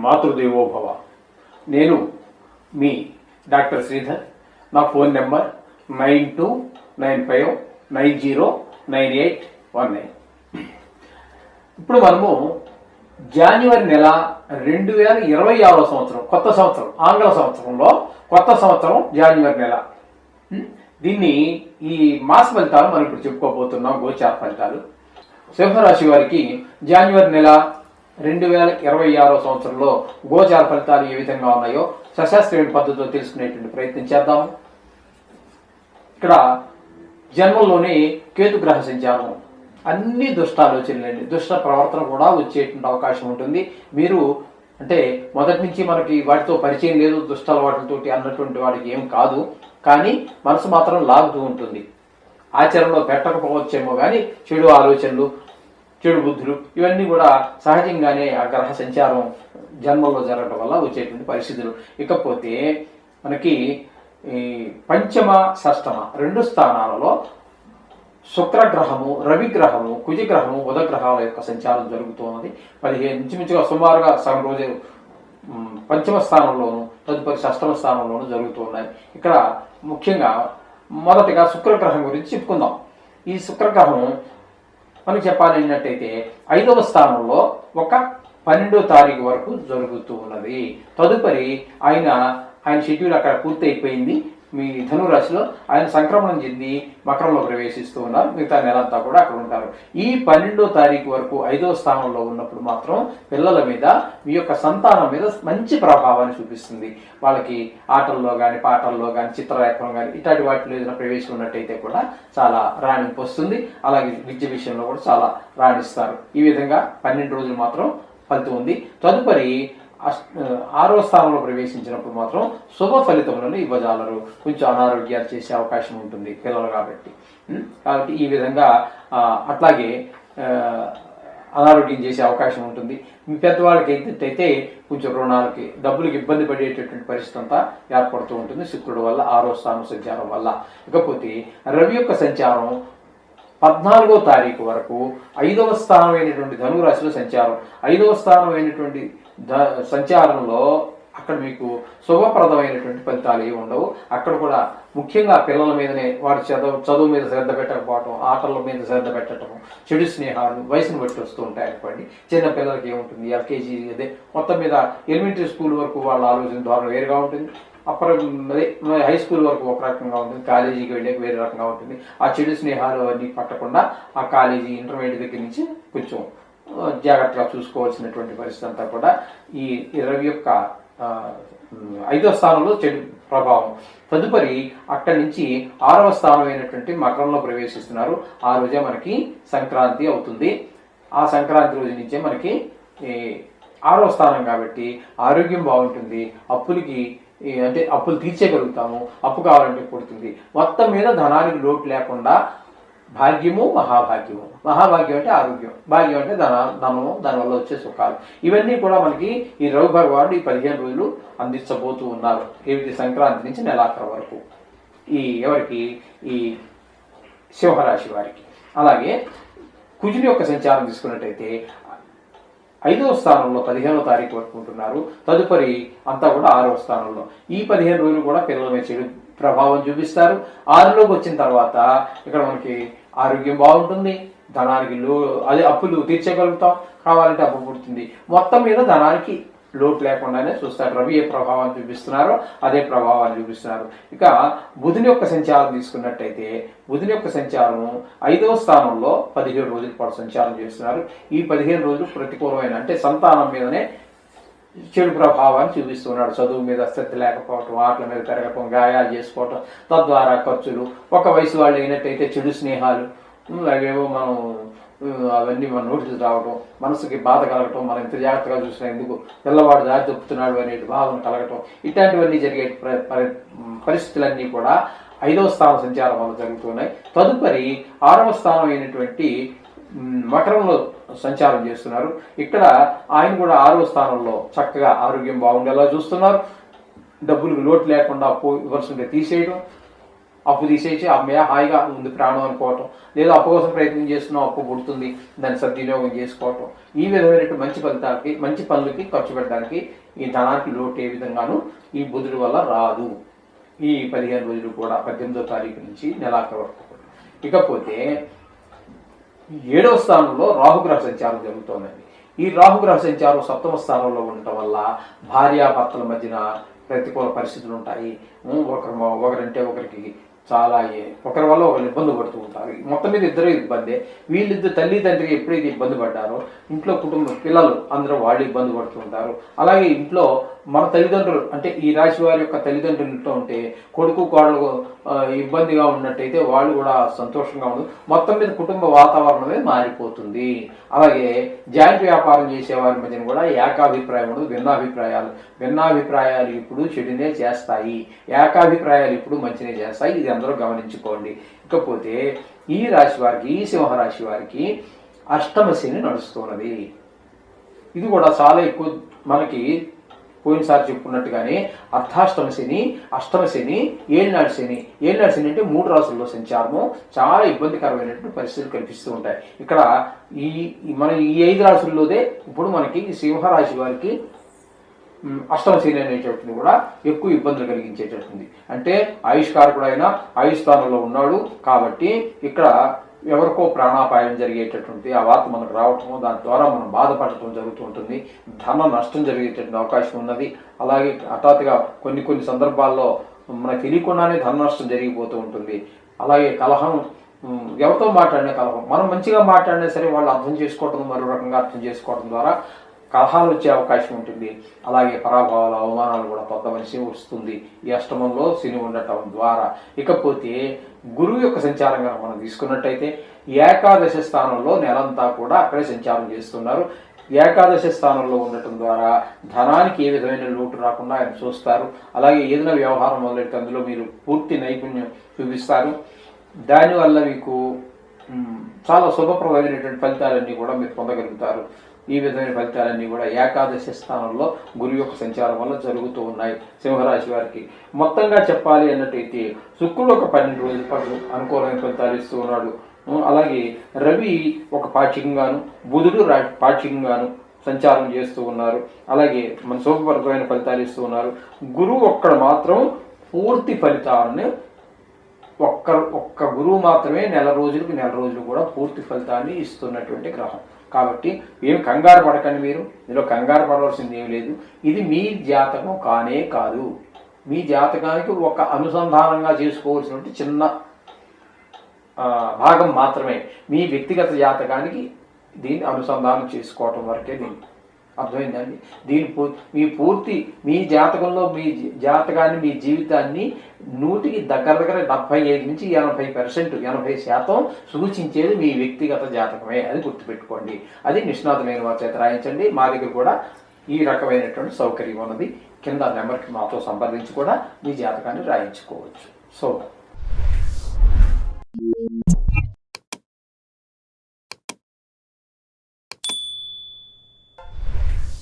మాతృదేవోభవ. నేను మీ డాక్టర్ శ్రీధర్. నా phone number 9295909819. ఇప్పుడు మనము జనవరి నెల 2026వ సంవత్సరం, కొత్త సంవత్సరం, ఆంగ్ల సంవత్సరంలో కొత్త సంవత్సరం జనవరి నెల. దీన్ని ఈ మాస ఫలితాలు మనం ఇప్పుడు చెప్పుకోబోతున్నాం, గోచార ఫలితాలు. సింహరాశి వారికి జనవరి నెల 2026వ సంవత్సరంలో గోచార ఫలితాలు ఏ విధంగా ఉన్నాయో సశాస్త్రీయ పద్ధతిలో తెలుసుకునేటువంటి ప్రయత్నం చేద్దాము. ఇక్కడ జన్మంలోనే కేతుగ్రహ సంచారం, అన్ని దుష్ట ఆలోచనలండి, దుష్ట ప్రవర్తన కూడా వచ్చేటువంటి అవకాశం ఉంటుంది. మీరు అంటే మొదటి నుంచి మనకి వాటితో పరిచయం లేదు, దుష్ట అలవాట్లతోటి అన్నటువంటి వాడికి ఏం కాదు, కానీ మనసు మాత్రం లాగుతూ ఉంటుంది. ఆచరణలో పెట్టకపోవచ్చేమో కానీ చెడు ఆలోచనలు, చెడు బుద్ధులు ఇవన్నీ కూడా సహజంగానే ఆ గ్రహ సంచారం జన్మలో జరగడం వల్ల వచ్చేటువంటి పరిస్థితులు. ఇకపోతే మనకి ఈ పంచమ, షష్టమ రెండు స్థానాలలో శుక్రగ్రహము, రవిగ్రహము, కుజగ్రహము, బుధగ్రహాల యొక్క సంచారం జరుగుతున్నది. 15 ఇంచుమించుగా సుమారుగా సగం రోజు పంచమ స్థానంలోను, తదుపరి షష్టమ స్థానంలోను జరుగుతున్నాయి. ఇక్కడ ముఖ్యంగా మొదటిగా శుక్రగ్రహం గురించి చెప్పుకుందాం. ఈ శుక్రగ్రహం మనకి చెప్పాలి అన్నట్టయితే 5వ స్థానంలో ఒక 12వ తారీఖు వరకు జరుగుతూ ఉన్నది. తదుపరి ఆయన షెడ్యూల్ అక్కడ పూర్తి అయిపోయింది. మీ ధనురాశిలో ఆయన సంక్రమణం చెంది మకరంలో ప్రవేశిస్తూ ఉన్నారు. మిగతా నెలంతా కూడా అక్కడ ఉంటారు. ఈ 12వ తారీఖు వరకు 5వ స్థానంలో ఉన్నప్పుడు మాత్రం పిల్లల మీద, మీ యొక్క సంతానం మీద మంచి ప్రభావాన్ని చూపిస్తుంది. వాళ్ళకి ఆటల్లో కానీ, పాటల్లో కానీ, చిత్రలేఖనం కానీ ఇట్లాంటి వాటిలో ఏదైనా ప్రవేశం ఉన్నట్టయితే కూడా చాలా రాణింపు వస్తుంది. అలాగే విద్య విషయంలో కూడా చాలా రాణిస్తారు. ఈ విధంగా 12 రోజులు మాత్రం ఫలితం ఉంది. తదుపరి 6వ స్థానంలో ప్రవేశించినప్పుడు మాత్రం శుభ ఫలితములను ఇవ్వజాలరు. కొంచెం అనారోగ్యాలు చేసే అవకాశం ఉంటుంది పిల్లలు కాబట్టి. ఈ విధంగా అట్లాగే అనారోగ్యం చేసే అవకాశం ఉంటుంది. మీ పెద్దవాళ్ళకి అయితే కొంచెం రుణాలకి, డబ్బులకి ఇబ్బంది పడేటటువంటి పరిస్థితి అంతా ఏర్పడుతూ ఉంటుంది శుక్రుడు వల్ల, 6వ స్థానం సంచారం వల్ల. ఇకపోతే రవి యొక్క సంచారం 14వ తారీఖు వరకు 5వ స్థానమైనటువంటి ధనురాశిలో సంచారం. 5వ స్థానమైనటువంటి సంచారంలో అక్కడ మీకు శుభప్రదమైనటువంటి ఫలితాలు ఏమి ఉండవు. అక్కడ కూడా ముఖ్యంగా పిల్లల మీదనే, వాడి చదువు మీద శ్రద్ధ పెట్టకపోవటం, ఆటల మీద శ్రద్ధ పెట్టడం, చెడు స్నేహాలు వయసును బట్టి వస్తూ ఉంటాయి అనుకోండి. చిన్న పిల్లలకి ఏముంటుంది, ఎల్కేజీ అదే మొత్తం మీద ఎలిమెంటరీ స్కూల్ వరకు వాళ్ళ ఆలోచన ద్వారా వేరుగా ఉంటుంది. అదే హై స్కూల్ వరకు ఒక రకంగా ఉంటుంది, కాలేజీకి వెళ్ళే వేరే రకంగా ఉంటుంది. ఆ చెడు స్నేహాలు అన్నీ పట్టకుండా ఆ కాలేజీ, ఇంటర్మీడియట్ దగ్గర నుంచి కొంచెం జాగ్రత్తగా చూసుకోవాల్సినటువంటి పరిస్థితి అంతా కూడా ఈ రవి యొక్క 5వ స్థానంలో చెడు ప్రభావం. తదుపరి అక్కడి నుంచి 6వ స్థానం అయినటువంటి మకరంలో ప్రవేశిస్తున్నారు. ఆ రోజే మనకి సంక్రాంతి అవుతుంది. ఆ సంక్రాంతి రోజు నుంచే మనకి 6వ స్థానం కాబట్టి ఆరోగ్యం బాగుంటుంది. అంటే అప్పులు తీర్చేయగలుగుతాము. అప్పు కావాలంటే పుడుతుంది. మొత్తం మీద ధనానికి లోటు లేకుండా భాగ్యము, మహాభాగ్యము. మహాభాగ్యం అంటే ఆరోగ్యం, భాగ్యం అంటే ధనము, దానివల్ల వచ్చే సుఖాలు. ఇవన్నీ కూడా మనకి ఈ రవి భగవానుడు ఈ 15 రోజులు అందించబోతూ ఉన్నారు. ఏమిటి, సంక్రాంతి నుంచి నెలాఖరు వరకు ఎవరికి, ఈ సింహరాశి వారికి. అలాగే కుజుని యొక్క సంచారం తీసుకున్నట్టయితే 5వ స్థానంలో 15వ తారీఖు వరకు ఉంటున్నారు. తదుపరి అంతా కూడా 6వ స్థానంలో. ఈ 15 రోజులు కూడా పిల్లల మీద చెడు ప్రభావం చూపిస్తారు. 6లోకి వచ్చిన తర్వాత ఇక్కడ మనకి ఆరోగ్యం బాగుంటుంది, ధనానికి అప్పులు తీర్చగలుగుతాం, కావాలంటే అప్పు పుడుతుంది. మొత్తం మీద ధనానికి లోటు లేకుండానే చూస్తారు. రవి ఏ ప్రభావాన్ని చూపిస్తున్నారో అదే ప్రభావాన్ని చూపిస్తున్నారు. ఇక బుధుని యొక్క సంచారం తీసుకున్నట్టయితే బుధుని యొక్క సంచారం 5వ స్థానంలో 15 రోజుల పాటు సంచారం చేస్తున్నారు. ఈ 15 రోజులు ప్రతికూలమైన, అంటే సంతానం మీదనే చెడు ప్రభావాన్ని చూపిస్తున్నాడు. చదువు మీద శ్రద్ధ లేకపోవటం, ఆటల మీద పెరగటం, గాయాలు చేసుకోవటం, తద్వారా ఖర్చులు. ఒక వయసు వాళ్ళు అయినట్టయితే చెడు స్నేహాలు, అవేవో అవన్నీ మన నోటీసులు రావటం, మనసుకి బాధ కలగటం, మనం ఇంత జాగ్రత్తగా చూసినా ఎందుకు పిల్లవాడు దారి తప్పుతున్నాడు అనే భావన కలగటం, ఇట్లాంటివన్నీ జరిగే పరిస్థితులన్నీ కూడా 5వ స్థానం సంచారం వల్ల జరుగుతున్నాయి. తదుపరి 6వ స్థానం అయినటువంటి మకరంలో సంచారం చేస్తున్నారు. ఇక్కడ ఆయన కూడా 6వ స్థానంలో చక్కగా ఆరోగ్యం బాగుండేలా చూస్తున్నారు. డబ్బులకు లోటు లేకుండా ఇవ్వాల్సి ఉంటే తీసేయడం, అప్పు తీసేసి అమ్మయ్య హాయిగా ఉంది ప్రాణం అనుకోవటం, లేదా అప్పు కోసం ప్రయత్నం చేస్తున్నాం అప్పు పుడుతుంది దాన్ని సద్వినియోగం చేసుకోవటం, ఈ విధమైనటువంటి మంచి ఫలితాలకి మంచి పనులకి ఖర్చు పెట్టడానికి ఈ ధనానికి లోటు ఏ విధంగానూ ఈ బుధుడి వల్ల రాదు. ఈ 15 రోజులు కూడా 18వ తారీఖు నుంచి నెలాఖరు వరకు. ఇకపోతే 7వ స్థానంలో రాహుగ్రహ సంచారం జరుగుతోందండి. ఈ రాహుగ్రహ సంచారం 7వ స్థానంలో ఉండటం వల్ల భార్యాభర్తల మధ్యన ప్రతికూల పరిస్థితులు ఉంటాయి. ఒకరంటే ఒకరికి చాలా ఒకరి వల్ల ఒకరు ఇబ్బంది పడుతూ ఉంటారు. మొత్తం మీద ఇద్దరు ఇబ్బందే. వీళ్ళిద్దరు తల్లిదండ్రి ఎప్పుడైతే ఇబ్బంది పడ్డారో ఇంట్లో కుటుంబ పిల్లలు అందరూ వాళ్ళు ఇబ్బంది పడుతూ ఉంటారు. అలాగే ఇంట్లో మన తల్లిదండ్రులు అంటే ఈ రాశి వారి యొక్క తల్లిదండ్రులు ఇంట్లో ఉంటే కొడుకు కోడలు ఇబ్బందిగా ఉన్నట్టయితే వాళ్ళు కూడా సంతోషంగా ఉండదు. మొత్తం మీద కుటుంబ వాతావరణమే మారిపోతుంది. అలాగే జాయింట్ వ్యాపారం చేసే వారి మధ్యన కూడా ఏకాభిప్రాయం ఉండదు, భిన్నాభిప్రాయాలు ఇప్పుడు చెడునే చేస్తాయి, ఏకాభిప్రాయాలు ఇప్పుడు మంచినే చేస్తాయి. ఇది అందరూ గమనించుకోండి. ఇకపోతే ఈ రాశి వారికి, ఈ సింహరాశి వారికి అష్టమ శని నడుస్తున్నది. ఇది కూడా చాలా ఎక్కువ మనకి పోయినసారి చెప్పుకున్నట్టుగానే అర్ధాష్టమ శని, అష్టమ శని, ఏళ్ళనాడు శని. ఏళ్ళనాడు శని అంటే 3 రాసుల్లో సంచారము చాలా ఇబ్బందికరమైనటువంటి పరిస్థితులు కనిపిస్తూ ఉంటాయి. ఇక్కడ మన ఈ 5 రాసుల్లోదే ఇప్పుడు మనకి సింహరాశి వారికి అష్టమ శని అనేటటువంటి కూడా ఎక్కువ ఇబ్బందులు కలిగించేటటువంటి, అంటే ఆయుష్కారకుడు అయినా ఆయుష్ స్థానంలో ఉన్నాడు కాబట్టి ఇక్కడ ఎవరికో ప్రాణాపాయం జరిగేటటువంటి ఆ వార్త మనకు రావటము, దాని ద్వారా మనం బాధపడటం జరుగుతూ ఉంటుంది. ధన నష్టం జరిగేటటువంటి అవకాశం ఉన్నది. అలాగే హఠాత్తుగా కొన్ని సందర్భాల్లో మనకు తెలియకుండానే ధన నష్టం జరిగిపోతూ ఉంటుంది. అలాగే కలహం, ఎవరితో మాట్లాడినా కలహం, మనం మంచిగా మాట్లాడినా సరే వాళ్ళు అర్థం చేసుకోవటం, మరో రకంగా అర్థం చేసుకోవడం ద్వారా కలహాలు వచ్చే అవకాశం ఉంటుంది. అలాగే పరాభవాలు, అవమానాలు కూడా పొందవలసి వస్తుంది ఈ అష్టమంలో శని ఉండటం ద్వారా. ఇకపోతే గురువు యొక్క సంచారం కనుక మనం తీసుకున్నట్టయితే ఏకాదశ స్థానంలో నెలంతా కూడా అక్కడే సంచారం చేస్తున్నారు. ఏకాదశ స్థానంలో ఉండటం ద్వారా ధనానికి ఏ విధమైన లోటు రాకుండా ఆయన చూస్తారు. అలాగే ఏదైనా వ్యవహారం మొదలెడితే అందులో మీరు పూర్తి నైపుణ్యం చూపిస్తారు. దానివల్ల మీకు చాలా శుభప్రదమైనటువంటి ఫలితాలన్నీ కూడా మీరు పొందగలుగుతారు. ఈ విధమైన ఫలితాలన్నీ కూడా ఏకాదశి స్థానంలో గురువు యొక్క సంచారం వల్ల జరుగుతూ ఉన్నాయి సింహరాశి వారికి. మొత్తంగా చెప్పాలి అన్నట్టయితే శుక్రుడు ఒక 12 రోజుల పాటు అనుకూలమైన ఫలితాలు ఇస్తూ ఉన్నాడు. అలాగే రవి ఒక పాక్షికంగాను, బుధుడు పాక్షికంగాను సంచారం చేస్తూ ఉన్నారు. అలాగే మన శుభప్రదమైన ఫలితాలు ఇస్తూ ఉన్నారు. గురువు ఒక్కడ మాత్రం పూర్తి ఫలితాలను ఒక్క గురువు మాత్రమే నెల రోజులు కూడా పూర్తి ఫలితాన్ని ఇస్తున్నటువంటి గ్రహం. కాబట్టి ఏం కంగారు పడకండి. మీరు ఇందులో కంగారు పడవలసింది ఏం లేదు. ఇది మీ జాతకం కానే కాదు. మీ జాతకానికి ఒక అనుసంధానంగా చేసుకోవాల్సినటువంటి చిన్న భాగం మాత్రమే. మీ వ్యక్తిగత జాతకానికి దీన్ని అనుసంధానం చేసుకోవటం వరకే. దీన్ని అర్థమైందండి. మీ జాతకంలో మీ జాతకాన్ని, మీ జీవితాన్ని 100కి దగ్గర 75 నుంచి 80% సూచించేది మీ వ్యక్తిగత జాతకమే. అది గుర్తుపెట్టుకోండి. అది నిష్ణాతమైన వారి చేత రాయించండి. మా దగ్గర కూడా ఈ రకమైనటువంటి సౌకర్యం ఉన్నది. కింద నెంబర్కి మాతో సంప్రదించి కూడా మీ జాతకాన్ని రాయించుకోవచ్చు. సో